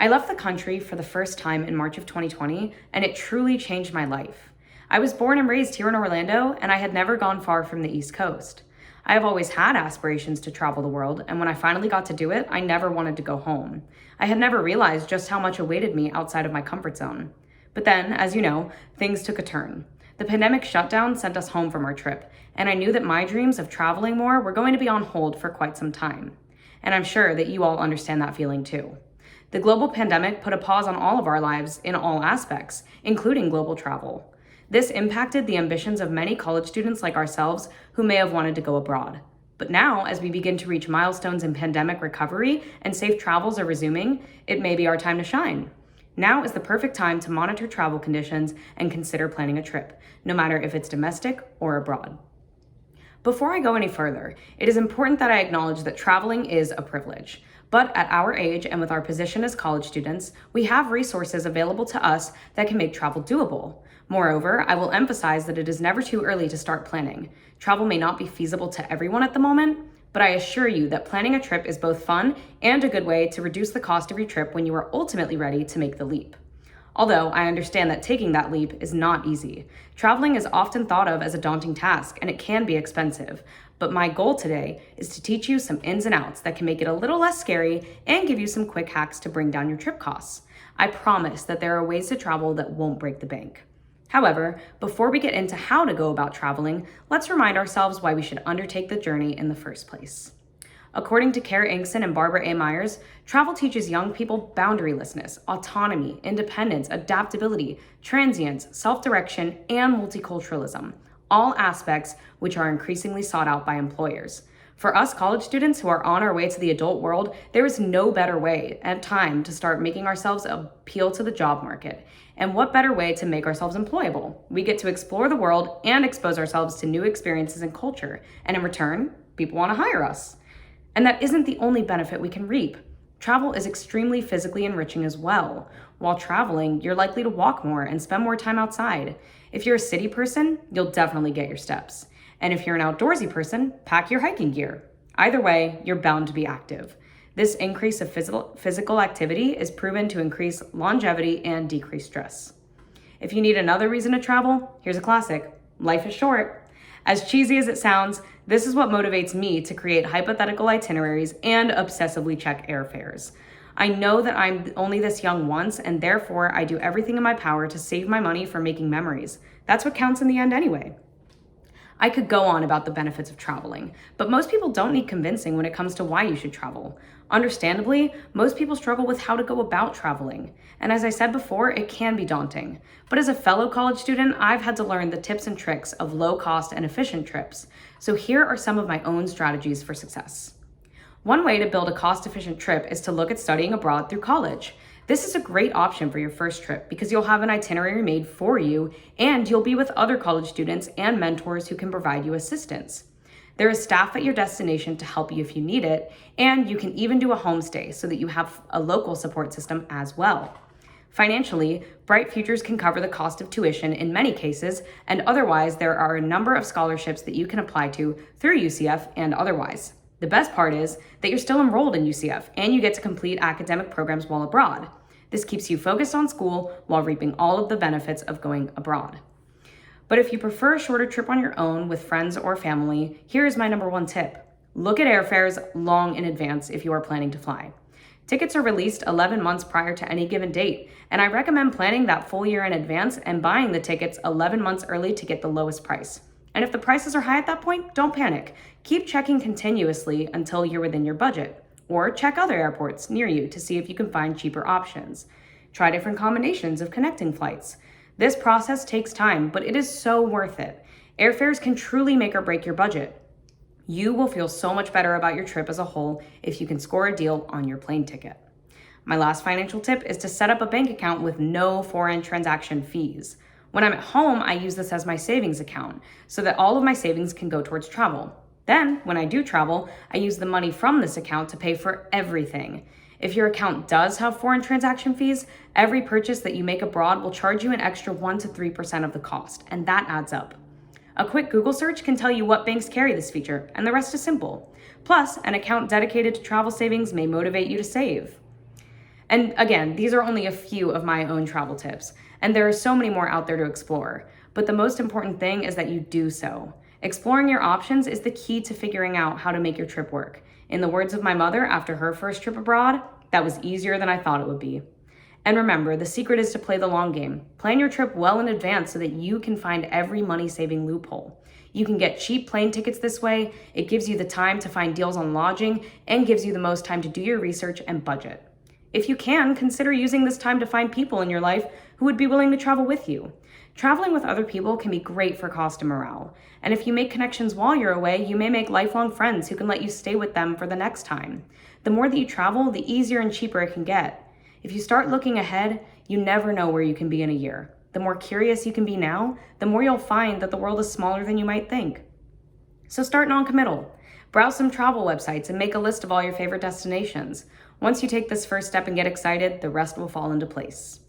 I left the country for the first time in March of 2020, and it truly changed my life. I was born and raised here in Orlando, and I had never gone far from the East Coast. I have always had aspirations to travel the world, and when I finally got to do it, I never wanted to go home. I had never realized just how much awaited me outside of my comfort zone. But then, as you know, things took a turn. The pandemic shutdown sent us home from our trip, and I knew that my dreams of traveling more were going to be on hold for quite some time. And I'm sure that you all understand that feeling too. The global pandemic put a pause on all of our lives in all aspects, including global travel. This impacted the ambitions of many college students like ourselves who may have wanted to go abroad. But now, as we begin to reach milestones in pandemic recovery and safe travels are resuming, it may be our time to shine. Now is the perfect time to monitor travel conditions and consider planning a trip, no matter if it's domestic or abroad. Before I go any further, it is important that I acknowledge that traveling is a privilege. But at our age and with our position as college students, we have resources available to us that can make travel doable. Moreover, I will emphasize that it is never too early to start planning. Travel may not be feasible to everyone at the moment, but I assure you that planning a trip is both fun and a good way to reduce the cost of your trip when you are ultimately ready to make the leap. Although I understand that taking that leap is not easy. Traveling is often thought of as a daunting task, and it can be expensive. But my goal today is to teach you some ins and outs that can make it a little less scary and give you some quick hacks to bring down your trip costs. I promise that there are ways to travel that won't break the bank. However, before we get into how to go about traveling, let's remind ourselves why we should undertake the journey in the first place. According to Kara Ingson and Barbara A. Myers, travel teaches young people boundarylessness, autonomy, independence, adaptability, transience, self-direction, and multiculturalism, all aspects which are increasingly sought out by employers. For us college students who are on our way to the adult world, there is no better way and time to start making ourselves appeal to the job market. And what better way to make ourselves employable? We get to explore the world and expose ourselves to new experiences and culture, and in return, people want to hire us. And that isn't the only benefit we can reap. Travel is extremely physically enriching as well. While traveling, you're likely to walk more and spend more time outside. If you're a city person, you'll definitely get your steps. And if you're an outdoorsy person, pack your hiking gear. Either way, you're bound to be active. This increase of physical activity is proven to increase longevity and decrease stress. If you need another reason to travel, here's a classic: life is short. As cheesy as it sounds, this is what motivates me to create hypothetical itineraries and obsessively check airfares. I know that I'm only this young once, and therefore I do everything in my power to save my money for making memories. That's what counts in the end anyway. I could go on about the benefits of traveling, but most people don't need convincing when it comes to why you should travel. Understandably, most people struggle with how to go about traveling. And as I said before, it can be daunting. But as a fellow college student, I've had to learn the tips and tricks of low cost and efficient trips. So here are some of my own strategies for success. One way to build a cost-efficient trip is to look at studying abroad through college. This is a great option for your first trip because you'll have an itinerary made for you and you'll be with other college students and mentors who can provide you assistance. There is staff at your destination to help you if you need it, and you can even do a homestay so that you have a local support system as well. Financially, Bright Futures can cover the cost of tuition in many cases, and otherwise there are a number of scholarships that you can apply to through UCF and otherwise. The best part is that you're still enrolled in UCF and you get to complete academic programs while abroad. This keeps you focused on school while reaping all of the benefits of going abroad. But if you prefer a shorter trip on your own with friends or family, here is my number one tip. Look at airfares long in advance if you are planning to fly. Tickets are released 11 months prior to any given date, and I recommend planning that full year in advance and buying the tickets 11 months early to get the lowest price. And if the prices are high at that point, don't panic. Keep checking continuously until you're within your budget. Or check other airports near you to see if you can find cheaper options. Try different combinations of connecting flights. This process takes time, but it is so worth it. Airfares can truly make or break your budget. You will feel so much better about your trip as a whole if you can score a deal on your plane ticket. My last financial tip is to set up a bank account with no foreign transaction fees. When I'm at home, I use this as my savings account so that all of my savings can go towards travel. Then, when I do travel, I use the money from this account to pay for everything. If your account does have foreign transaction fees, every purchase that you make abroad will charge you an extra 1% to 3% of the cost, and that adds up. A quick Google search can tell you what banks carry this feature, and the rest is simple. Plus, an account dedicated to travel savings may motivate you to save. And again, these are only a few of my own travel tips, and there are so many more out there to explore. But the most important thing is that you do so. Exploring your options is the key to figuring out how to make your trip work. In the words of my mother after her first trip abroad, that was easier than I thought it would be. And remember, the secret is to play the long game. Plan your trip well in advance so that you can find every money-saving loophole. You can get cheap plane tickets this way, it gives you the time to find deals on lodging, and gives you the most time to do your research and budget. If you can, consider using this time to find people in your life who would be willing to travel with you. Traveling with other people can be great for cost and morale. And if you make connections while you're away, you may make lifelong friends who can let you stay with them for the next time. The more that you travel, the easier and cheaper it can get. If you start looking ahead, you never know where you can be in a year. The more curious you can be now, the more you'll find that the world is smaller than you might think. So start non-committal. Browse some travel websites and make a list of all your favorite destinations. Once you take this first step and get excited, the rest will fall into place.